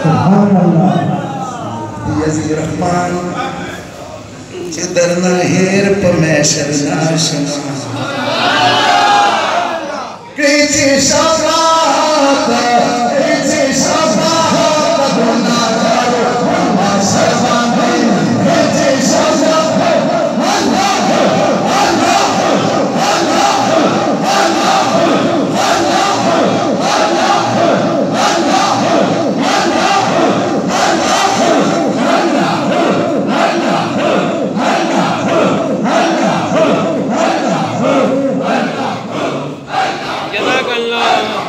सुभान अल्लाह यज़ीद रहमान जिधर न हेर पमेशर नाशना कृति शफात गुनाहगार शफात कृति शफात जज़ाकल्लाह।